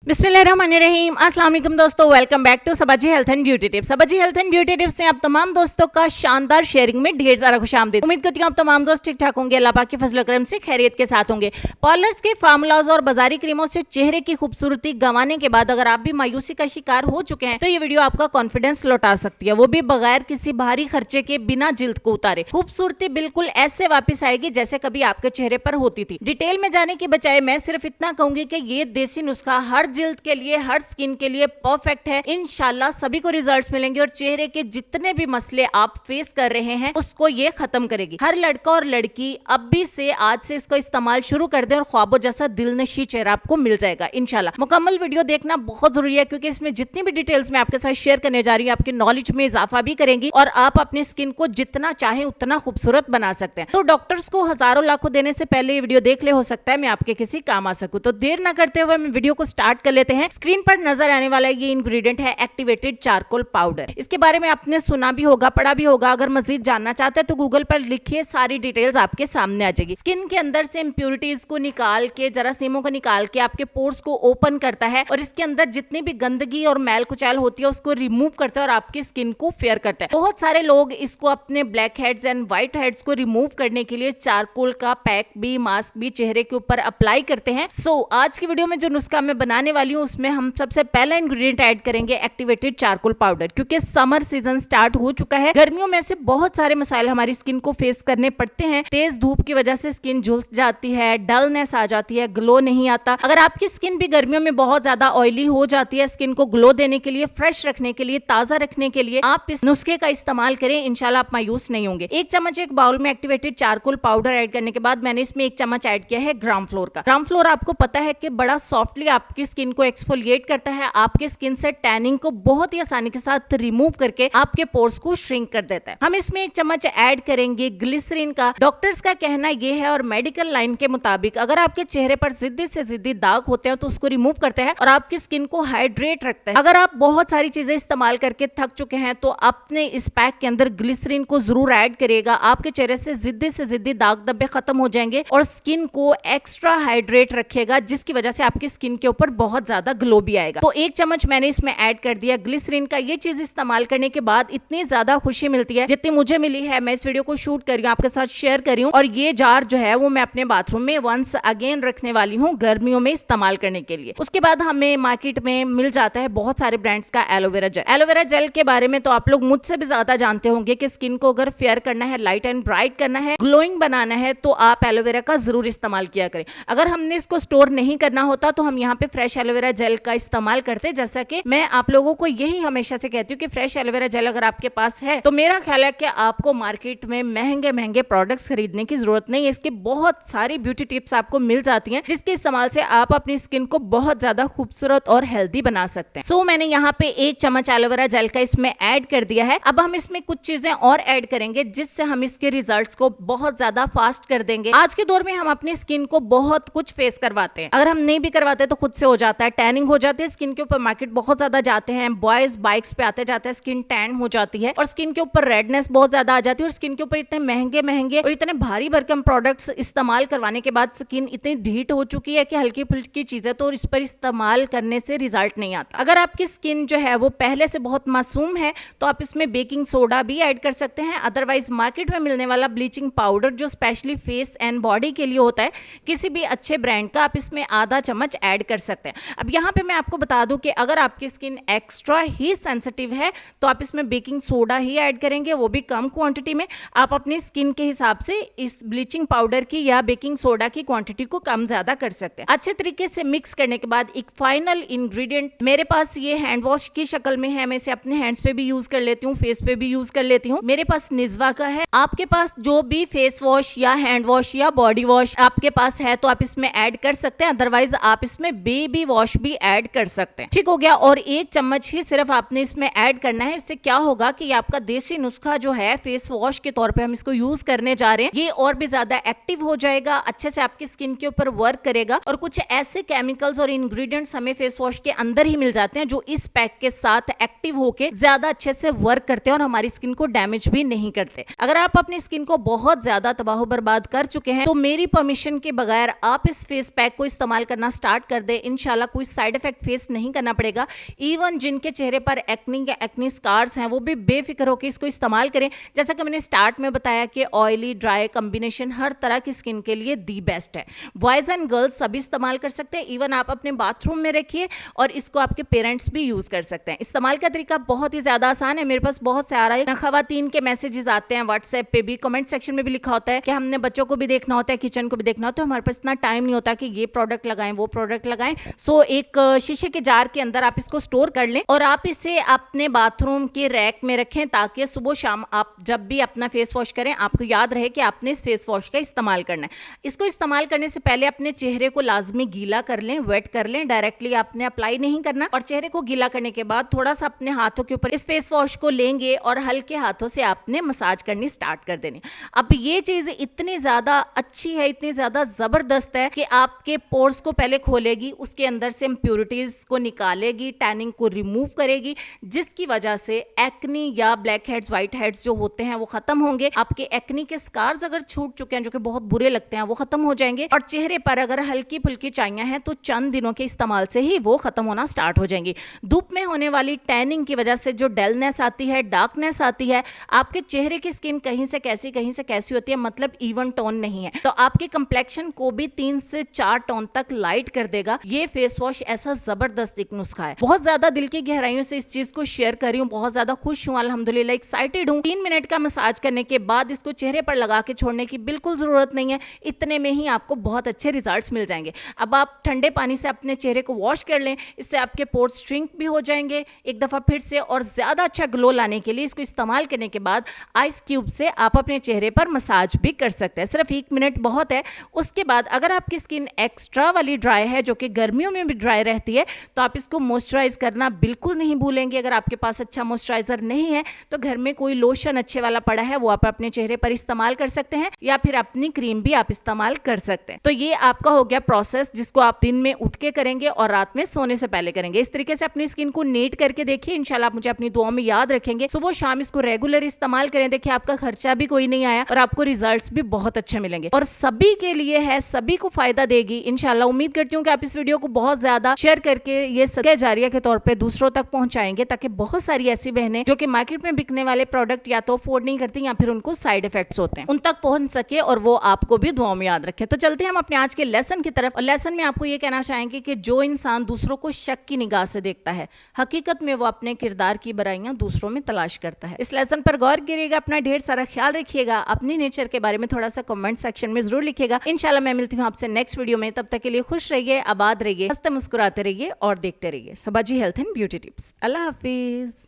बिस्मिल्लाहिर्रहमानिर्रहीम। अस्सलाम वालेकुम दोस्तों, welcome back to Sabaji health and beauty tips. Sabaji health and beauty tips में आप तमाम दोस्तों का शानदार शेयरिंग में ढेर सारा खुशामदीद। उम्मीद करती हूँ आप तमाम दोस्त ठीक ठाक होंगे, अल्लाह पाक की फजल करम से खैरियत के साथ होंगे। पार्लर्स के फार्मूलाज और बाजारी क्रीमों से चेहरे की खूबसूरती गंवाने के बाद अगर आप भी मायूसी का शिकार हो चुके हैं तो ये वीडियो आपका कॉन्फिडेंस लौटा सकती है, वो भी बगैर किसी भारी खर्चे के, बिना जिल्द को उतारे। खूबसूरती बिल्कुल ऐसे वापस आएगी जैसे कभी आपके चेहरे पर होती थी। डिटेल में जाने की बजाय मैं सिर्फ इतना कहूंगी कि ये देसी नुस्खा हर जिल्द के लिए, हर स्किन के लिए परफेक्ट है। इंशाल्लाह सभी को रिजल्ट्स मिलेंगे और चेहरे के जितने भी मसले आप फेस कर रहे हैं उसको ये खत्म करेगी। हर लड़का और लड़की अब भी से आज से इसको इस्तेमाल शुरू कर दे और ख्वाबों जैसा दिलनशी चेहरा आपको मिल जाएगा इंशाल्लाह। मुकम्मल वीडियो देखना बहुत जरूरी है क्योंकि इसमें जितनी भी डिटेल्स मैं आपके साथ शेयर करने जा रही हूँ आपकी नॉलेज में इजाफा भी करेंगी और आप अपनी स्किन को जितना चाहे उतना खूबसूरत बना सकते हैं। तो डॉक्टर्स को हजारों लाखों देने से पहले ये वीडियो देख ले, हो सकता है मैं आपके किसी काम आ सकूं। तो देर ना करते हुए मैं वीडियो को स्टार्ट कर लेते हैं। स्क्रीन पर नजर आने वाला ये इंग्रेडिएंट है एक्टिवेटेड चारकोल पाउडर। इसके बारे में आपने सुना भी होगा, पढ़ा भी होगा। अगर मजीद जानना चाहते हैं तो गूगल पर लिखिए, सारी डिटेल्स आपके सामने आ जाएगी। स्किन के अंदर से इंप्योरिटीज को निकाल के, जरासीमों को निकाल के आपके पोर्स को ओपन करता है और इसके अंदर जितनी भी गंदगी और मैल कुचैल होती है उसको रिमूव करता है और आपकी स्किन को फेयर करता है। बहुत सारे लोग इसको अपने black heads and white heads को रिमूव करने के लिए चारकोल का पैक भी, मास्क भी चेहरे के ऊपर अप्लाई करते हैं। आज की वीडियो में जो नुस्खा मैं बनाने वाली हूँ उसमें हम सबसे पहला इंग्रेडिएंट ऐड करेंगे एक्टिवेटेड चारकोल पाउडर। क्योंकि समर सीजन स्टार्ट हो चुका है, गर्मियों में से बहुत सारे मसाइल हमारी स्किन को फेस करने पड़ते हैं। तेज धूप की वजह से स्किन झुलस जाती है, डलनेस आ जाती है, ग्लो नहीं आता। अगर आपकी स्किन भी गर्मियों में बहुत ज्यादा ऑयली हो जाती है, स्किन को ग्लो देने के लिए, फ्रेश रखने के लिए, ताजा रखने के लिए आप इस नुस्खे का इस्तेमाल करें, इंशाल्लाह आप मायूस नहीं होंगे। एक चम्मच एक बाउल में एक्टिवेटेड चारकोल पाउडर ऐड करने के बाद मैंने इसमें एक चम्मच ऐड किया है ग्राम फ्लोर का। ग्राम फ्लोर आपको पता है कि बड़ा सॉफ्टली आपकी स्किन को एक्सफोलिएट करता है, आपके स्किन से टैनिंग को बहुत ही आसानी के साथ रिमूव करके आपके पोर्स को श्रिंक कर देता है। हम इसमें एक चम्मच ऐड करेंगे ग्लिसरीन का। डॉक्टर्स का कहना यह है और मेडिकल लाइन के मुताबिक अगर आपके चेहरे पर जिद्दी से जिद्दी दाग होते हैं तो उसको रिमूव करते हैं और आपकी स्किन को हाइड्रेट रखता है। अगर आप बहुत सारी चीजें इस्तेमाल करके थक चुके हैं तो अपने इस पैक के अंदर ग्लिसरीन को जरूर ऐड करिएगा। आपके चेहरे से जिद्दी दाग धब्बे खत्म हो जाएंगे और स्किन को एक्स्ट्रा हाइड्रेट रखेगा, जिसकी वजह से आपकी स्किन के ऊपर बहुत ज्यादा ग्लो भी आएगा। तो एक चम्मच मैंने इसमें ऐड कर दिया ग्लिसरीन का। ये चीज इस्तेमाल करने के बाद इतनी ज्यादा खुशी मिलती है जितनी मुझे मिली है। मैं इस वीडियो को शूट कर रही हूँ, आपके साथ शेयर कर रही हूँ और ये जार जो है वो मैं अपने बाथरूम में वंस अगेन रखने वाली हूँ गर्मियों में इस्तेमाल करने के लिए। उसके बाद हमें मार्केट में मिल जाता है बहुत सारे ब्रांड्स का एलोवेरा जेल। एलोवेरा जेल के बारे में तो आप लोग मुझसे भी ज्यादा जानते होंगे कि स्किन को अगर फेयर करना है, लाइट एंड ब्राइट करना है, ग्लोइंग बनाना है तो आप एलोवेरा का जरूर इस्तेमाल किया करें। अगर हमने इसको स्टोर नहीं करना होता तो हम यहाँ पे फ्रेश एलोवेरा जेल का इस्तेमाल करते। जैसा कि मैं आप लोगों को यही हमेशा से कहती हूँ कि फ्रेश एलोवेरा जेल अगर आपके पास है तो मेरा ख्याल है कि आपको मार्केट में महंगे महंगे प्रोडक्ट्स खरीदने की जरूरत नहीं है। इसकी बहुत सारी ब्यूटी टिप्स आपको मिल जाती हैं जिसके इस्तेमाल से आप अपनी स्किन को बहुत ज्यादा खूबसूरत और हेल्दी बना सकते हैं। मैंने यहाँ पे एक चम्मच एलोवेरा जेल का इसमें ऐड कर दिया है। अब हम इसमें कुछ चीजें और ऐड करेंगे जिससे हम इसके रिजल्ट्स को बहुत ज्यादा फास्ट कर देंगे। आज के दौर में हम अपनी स्किन को बहुत कुछ फेस करवाते हैं, अगर हम नहीं भी करवाते तो खुद से हो जाता है। टैनिंग हो जाती है स्किन के ऊपर, मार्केट बहुत ज्यादा जाते हैं, बॉयज बाइक्स पे आते जाते हैं, स्किन टैन हो जाती है और स्किन के ऊपर रेडनेस बहुत ज्यादा आ जाती है और स्किन के ऊपर इतने महंगे महंगे और इतने भारी भरकम प्रोडक्ट्स इस्तेमाल करवाने के बाद स्किन इतनी ढीठ हो चुकी है कि हल्की फुल्की चीजें तो इस पर इस्तेमाल करने से रिजल्ट नहीं आता। अगर आपकी स्किन जो है वो पहले से बहुत मासूम है तो आप इसमें बेकिंग सोडा भी ऐड कर सकते हैं। अदरवाइज मार्केट में मिलने वाला ब्लीचिंग पाउडर जो स्पेशली फेस एंड बॉडी के लिए होता है, किसी भी अच्छे ब्रांड का, आप इसमें आधा चम्मच ऐड कर सकते हैं। अब यहाँ पे मैं आपको बता दूं कि अगर आपकी स्किन एक्स्ट्रा ही सेंसिटिव है तो आप इसमें बेकिंग सोडा ही ऐड करेंगे, वो भी कम क्वांटिटी में। आप अपनी स्किन के हिसाब से इस ब्लीचिंग पाउडर की या बेकिंग सोडा की क्वांटिटी को कम ज्यादा कर सकते हैं। अच्छे तरीके से मिक्स करने के बाद एक फाइनल इंग्रेडिएंट मेरे पास ये हैंड वॉश की शक्ल में है। मैं इसे अपने हैंड्स पे भी यूज कर लेती हूँ, फेस पे भी यूज कर लेती हूँ। मेरे पास निजवा का है। आपके पास जो भी फेस वॉश या हैंड वॉश या बॉडी वॉश आपके पास है तो आप इसमें ऐड कर सकते हैं, अदरवाइज आप इसमें बेबी वॉश भी ऐड कर सकते हैं। ठीक हो गया। और एक चम्मच ही सिर्फ आपने इसमें ऐड करना है। इससे क्या होगा कि आपका देसी नुस्खा जो है फेस वॉश के तौर पे हम इसको यूज करने जा रहे हैं, ये और भी ज्यादा एक्टिव हो जाएगा, अच्छे से आपकी स्किन के ऊपर वर्क करेगा। और कुछ ऐसे केमिकल्स और इंग्रेडिएंट्स हमें फेस वॉश के अंदर ही मिल जाते हैं जो इस पैक के साथ एक्टिव होके ज्यादा अच्छे से वर्क करते हैं और हमारी स्किन को डैमेज भी नहीं करते। अगर आप अपनी स्किन को बहुत ज्यादा तबाह बर्बाद कर चुके हैं तो मेरी परमिशन के बगैर आप इस फेस पैक को इस्तेमाल करना स्टार्ट कर दें। इंशाल्लाह इंशाल्लाह कोई साइड इफेक्ट फेस नहीं करना पड़ेगा। इवन जिनके चेहरे पर एक्नी या एक्नी स्कार्स हैं वो भी बेफिक्र होकर इसको इस्तेमाल करें। जैसा कि मैंने स्टार्ट में बताया कि ऑयली ड्राई कॉम्बिनेशन हर तरह की स्किन के लिए दी बेस्ट है। बॉयज एंड गर्ल्स सभी इस्तेमाल कर सकते हैं। इवन आप अपने बाथरूम में रखिए और इसको आपके पेरेंट्स भी यूज कर सकते हैं। इस्तेमाल का तरीका बहुत ही ज्यादा आसान है। मेरे पास बहुत सारे खवातीन के मैसेजेस आते हैं व्हाट्सएप पे भी, कमेंट सेक्शन में भी लिखा होता है कि हमने बच्चों को भी देखना होता है, किचन को भी देखना होता है, हमारे पास इतना टाइम नहीं होता कि ये प्रोडक्ट लगाएं वो प्रोडक्ट लगाएं। सो एक शीशे के जार के अंदर आप इसको स्टोर कर लें और आप इसे अपने बाथरूम के रैक में रखें ताकि सुबह शाम आप जब भी अपना फेस वॉश करें आपको याद रहे कि आपने इस फेस वॉश का इस्तेमाल करना है। इसको इस्तेमाल करने से पहले अपने चेहरे को लाजमी गीला कर लें, वेट कर लें, डायरेक्टली आपने अप्लाई नहीं करना। और चेहरे को गीला करने के बाद थोड़ा सा अपने हाथों के ऊपर इस फेस वॉश को लेंगे और हल्के हाथों से आपने मसाज करनी स्टार्ट कर देनी। अब ये चीज इतनी ज्यादा अच्छी है, इतनी ज्यादा जबरदस्त है कि आपके पोर्स को पहले खोलेगी, उसके अंदर से इंप्योरिटीज को निकालेगी, टैनिंग को रिमूव करेगी, जिसकी वजह से एक्नी या ब्लैक हेड्स, व्हाइट हेड्स जो होते हैं वो खत्म होंगे। आपके एक्नी के स्कार्स अगर छूट चुके हैं जो कि बहुत बुरे लगते हैं वो खत्म हो जाएंगे। और चेहरे पर अगर हल्की फुल्की चाइयां हैं तो चंद दिनों के इस्तेमाल से ही वो खत्म होना स्टार्ट हो जाएंगी। धूप में होने वाली टैनिंग की वजह से जो डलनेस आती है, डार्कनेस आती है, आपके चेहरे की स्किन कहीं से कैसी होती है, मतलब इवन टोन नहीं है, तो आपके कंप्लेक्शन को भी 3 से 4 टोन तक लाइट कर देगा। ये फेस वॉश ऐसा जबरदस्त एक नुस्खा है। बहुत ज्यादा दिल की गहराइयों से इस चीज को शेयर कर रही हूँ, बहुत ज्यादा खुश हूँ, अल्हम्दुलिल्लाह एक्साइटेड हूँ। 3 मिनट का मसाज करने के बाद इसको चेहरे पर लगा के छोड़ने की बिल्कुल जरूरत नहीं है, इतने में ही आपको बहुत अच्छे रिजल्ट्स मिल जाएंगे। अब आप ठंडे पानी से अपने चेहरे को वॉश कर लें, इससे आपके पोर्स श्रिंक भी हो जाएंगे एक दफा फिर से। और ज्यादा अच्छा ग्लो लाने के लिए इसको इस्तेमाल करने के बाद आइस क्यूब से आप अपने चेहरे पर मसाज भी कर सकते हैं। सिर्फ 1 मिनट बहुत है। उसके बाद अगर आपकी स्किन एक्स्ट्रा वाली ड्राई है जो कि गर्मियों में भी ड्राई रहती है तो आप इसको मॉइस्चराइज करना बिल्कुल नहीं भूलेंगे। अगर आपके पास अच्छा मॉइस्चराइजर नहीं है तो घर में कोई लोशन अच्छे वाला पड़ा है वो आप अपने चेहरे पर इस्तेमाल कर सकते हैं, या फिर अपनी क्रीम भी आप इस्तेमाल कर सकते हैं। तो ये आपका हो गया प्रोसेस जिसको आप दिन में उठ के करेंगे और रात में सोने से पहले करेंगे। इस तरीके से अपनी स्किन को नीट करके देखिए, इंशाल्लाह आप मुझे अपनी दुआ में याद रखेंगे। सुबह शाम इसको रेगुलर इस्तेमाल करें, देखिए आपका खर्चा भी कोई नहीं आया और आपको रिजल्ट्स भी बहुत अच्छे मिलेंगे और सभी के लिए है, सभी को फायदा देगी इंशाल्लाह। उम्मीद करती हूँ कि आप इस वीडियो को बहुत ज्यादा शेयर करके ये सदका जारिया के तौर पे दूसरों तक पहुंचाएंगे, ताकि बहुत सारी ऐसी बहनें जो कि मार्केट में बिकने वाले प्रोडक्ट या तो अफोर्ड नहीं करती या फिर उनको साइड इफेक्ट्स होते हैं उन तक पहुंच सके और वो आपको भी दुआ में याद रखे। तो चलते हैं हम अपने आज के लेसन की तरफ। और लेसन में आपको ये कहना चाहेंगे कि जो इंसान दूसरों को शक की निगाह से देखता है, हकीकत में वो अपने किरदार की बुराइयां दूसरों में तलाश करता है। इस लेसन पर गौर करिएगा, अपना ढेर सारा ख्याल रखिएगा, अपनी नेचर के बारे में थोड़ा सा कमेंट सेक्शन में जरूर लिखिएगा। इंशाल्लाह मैं मिलती हूँ आपसे नेक्स्ट वीडियो में। तब तक के लिए खुश रहिए, आबाद रहिए, हंसते मुस्कुराते रहिए और देखते रहिए Sabaji health and beauty tips. अल्लाह हाफिज।